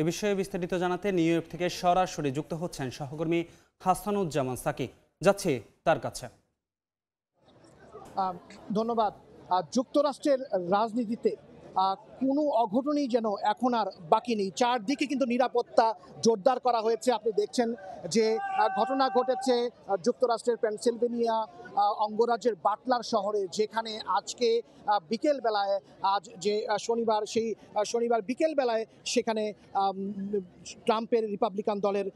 এ বিষয়ে বিস্তারিত জানাতে নিউ ইয়র্ক থেকে সরাসরি যুক্ত হচ্ছেন সহকর্মী হাসানুজ্জামান সাকি। যাচ্ছি তার কাছে। ধন্যবাদ। যুক্তরাষ্ট্রের রাজনীতিতে কোনো অঘটনই যেন এখন আর বাকি নেই। চারদিকে কিন্তু নিরাপত্তা জোরদার করা হয়েছে। আপনি দেখছেন যে ঘটনা ঘটেছে যুক্তরাষ্ট্রের পেনসিলভেনিয়া অঙ্গরাজ্যের বাটলার শহরে, যেখানে আজকে বিকেল বেলায়, আজ যে শনিবার, সেই শনিবার বিকেল বেলায় সেখানে ট্রাম্পের রিপাবলিকান দলের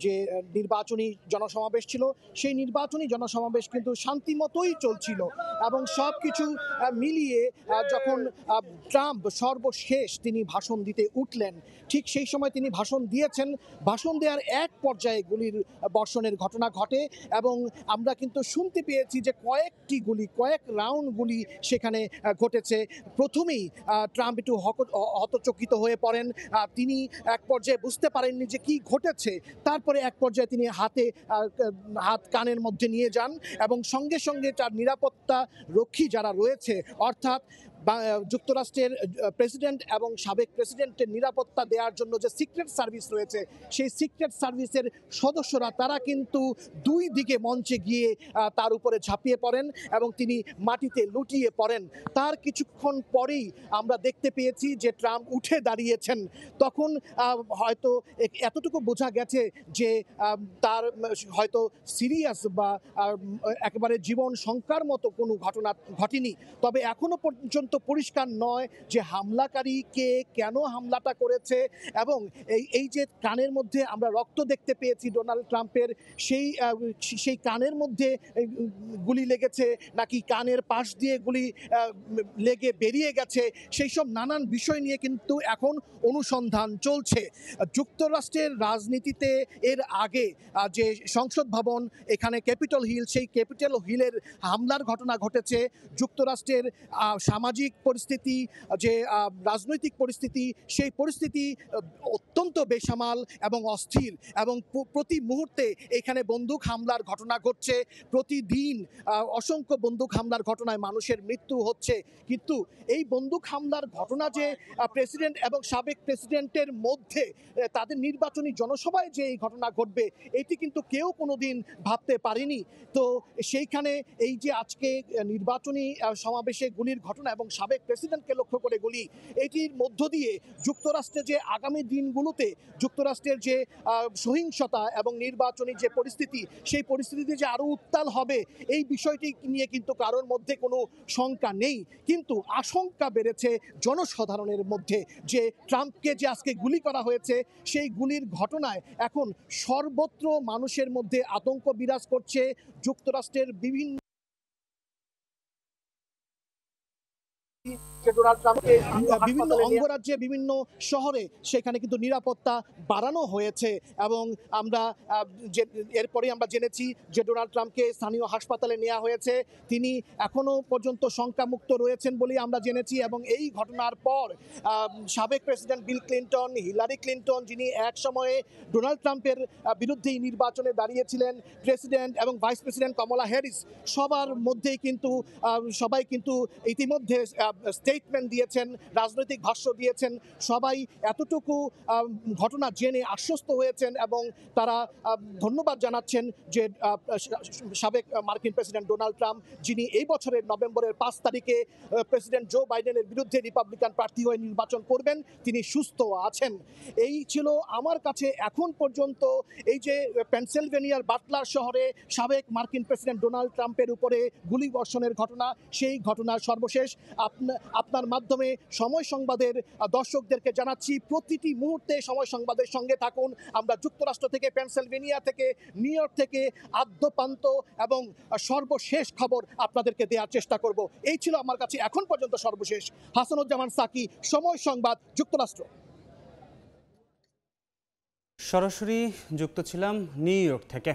যে নির্বাচনী জনসমাবেশ ছিল, সেই নির্বাচনী জনসমাবেশ কিন্তু শান্তিমতোই চলছিল এবং সব কিছু মিলিয়ে যখন ট্রাম্প সর্বশেষ তিনি ভাষণ দিতে উঠলেন, ঠিক সেই সময় তিনি ভাষণ দিয়েছেন। ভাষণ দেওয়ার এক পর্যায়ে গুলির বর্ষণের ঘটনা ঘটে এবং আমরা কিন্তু শুনতে পেয়েছি যে কয়েক রাউন্ড গুলি সেখানে ঘটেছে। প্রথমেই ট্রাম্প একটু হতচকিত হয়ে পড়েন। তিনি এক পর্যায়ে বুঝতে পারেননি যে কি ঘটেছে। তারপরে এক পর্যায়ে তিনি হাত কানের মধ্যে নিয়ে যান এবং সঙ্গে সঙ্গে তার নিরাপত্তা রক্ষী যারা রয়েছে, অর্থাৎ যুক্তরাষ্ট্রের প্রেসিডেন্ট এবং সাবেক প্রেসিডেন্টের নিরাপত্তা দেওয়ার জন্য যে সিক্রেট সার্ভিস রয়েছে, সেই সিক্রেট সার্ভিসের সদস্যরা তারা কিন্তু দুই দিকে মঞ্চে গিয়ে তার উপরে ঝাঁপিয়ে পড়েন এবং তিনি মাটিতে লুটিয়ে পড়েন। তার কিছুক্ষণ পরেই আমরা দেখতে পেয়েছি যে ট্রাম্প উঠে দাঁড়িয়েছেন। তখন হয়তো এতটুকু বোঝা গেছে যে তার হয়তো সিরিয়াস বা একেবারে জীবন সংখ্যার মতো কোনো ঘটনা ঘটেনি। তবে এখনো পর্যন্ত পরিষ্কার নয় যে হামলাকারী কে, কেন হামলাটা করেছে এবং এই যে কানের মধ্যে আমরা রক্ত দেখতে পেয়েছি ডোনাল্ড ট্রাম্পের, সেই কানের মধ্যে গুলি লেগেছে নাকি কানের পাশ দিয়ে গুলি লেগে বেরিয়ে গেছে, সেই সব নানান বিষয় নিয়ে কিন্তু এখন অনুসন্ধান চলছে। যুক্তরাষ্ট্রের রাজনীতিতে এর আগে যে সংসদ ভবন, এখানে ক্যাপিটল হিল, সেই ক্যাপিটল হিলের হামলার ঘটনা ঘটেছে। যুক্তরাষ্ট্রের সামাজিক পরিস্থিতি, যে রাজনৈতিক পরিস্থিতি, সেই পরিস্থিতি অত্যন্ত বেসামাল এবং অস্থির এবং প্রতি মুহূর্তে এখানে বন্দুক হামলার ঘটনা ঘটছে। প্রতিদিন অসংখ্য বন্দুক হামলার ঘটনায় মানুষের মৃত্যু হচ্ছে। কিন্তু এই বন্দুক হামলার ঘটনা যে প্রেসিডেন্ট এবং সাবেক প্রেসিডেন্টের মধ্যে তাদের নির্বাচনী জনসভায় যে এই ঘটনা ঘটবে, এটি কিন্তু কেউ কোনোদিন ভাবতে পারেনি। তো সেইখানে এই যে আজকে নির্বাচনী সমাবেশে গুলির ঘটনা এবং সাবেক প্রেসিডেন্টকে লক্ষ্য করে গুলি, এটির মধ্য দিয়ে যুক্তরাষ্ট্রে যে আগামী দিনগুলোতে যুক্তরাষ্ট্রের যে সহিংসতা এবং নির্বাচনী যে পরিস্থিতি, সেই পরিস্থিতিতে যে আরও উত্তাল হবে, এই বিষয়টি নিয়ে কিন্তু কারোর মধ্যে কোনো শঙ্কা নেই। কিন্তু আশঙ্কা বেড়েছে জনসাধারণের মধ্যে যে ট্রাম্পকে যে আজকে গুলি করা হয়েছে, সেই গুলির ঘটনায় এখন সর্বত্র মানুষের মধ্যে আতঙ্ক বিরাজ করছে। যুক্তরাষ্ট্রের বিভিন্ন অঙ্গরাজ্যে, বিভিন্ন শহরে সেখানে কিন্তু নিরাপত্তা বাড়ানো হয়েছে এবং এরপরে আমরা জেনেছি যে ডোনাল্ড ট্রাম্পকে স্থানীয় হাসপাতালে নেওয়া হয়েছে। তিনি এখনো পর্যন্ত শঙ্কামুক্ত রয়েছেন বলেই আমরা জেনেছি এবং এই ঘটনার পর সাবেক president Bill Clinton, Hillary Clinton, যিনি এক সময়ে ডোনাল্ড ট্রাম্পের বিরুদ্ধেই নির্বাচনে দাঁড়িয়েছিলেন, প্রেসিডেন্ট এবং ভাইস প্রেসিডেন্ট কমলা হ্যারিস, সবার মধ্যেই কিন্তু সবাই কিন্তু ইতিমধ্যে স্টেটমেন্ট দিয়েছেন, রাজনৈতিক ভাষ্য দিয়েছেন। সবাই এতটুকু ঘটনা জেনে আশ্বস্ত হয়েছেন এবং তারা ধন্যবাদ জানাচ্ছেন যে সাবেক মার্কিন প্রেসিডেন্ট ডোনাল্ড ট্রাম্প, যিনি এই বছরের নভেম্বরের 5 তারিখে প্রেসিডেন্ট জো বাইডেনের বিরুদ্ধে রিপাবলিকান প্রার্থী হয়ে নির্বাচন করবেন, তিনি সুস্থ আছেন। এই ছিল আমার কাছে এখন পর্যন্ত এই যে পেনসিলভেনিয়ার বাটলার শহরে সাবেক মার্কিন প্রেসিডেন্ট ডোনাল্ড ট্রাম্পের উপরে গুলি বর্ষণের ঘটনা, সেই ঘটনার সর্বশেষ। আপনার মাধ্যমে সময় সংবাদের দর্শকদেরকে জানাচ্ছি, প্রতিটি মুহূর্তে সময় সংবাদের সঙ্গে থাকুন। আমরা যুক্তরাষ্ট্র থেকে, পেনসিলভেনিয়া থেকে, নিউ ইয়র্ক থেকে আদ্যপান্ত এবং সর্বশেষ খবর আপনাদেরকে দেওয়ার চেষ্টা করব। এই ছিল আমার কাছে এখন পর্যন্ত সর্বশেষ। হাসানুজ্জামান সাকি, সময় সংবাদ, যুক্তরাষ্ট্র। সরাসরি যুক্ত ছিলাম নিউ ইয়র্ক থেকে।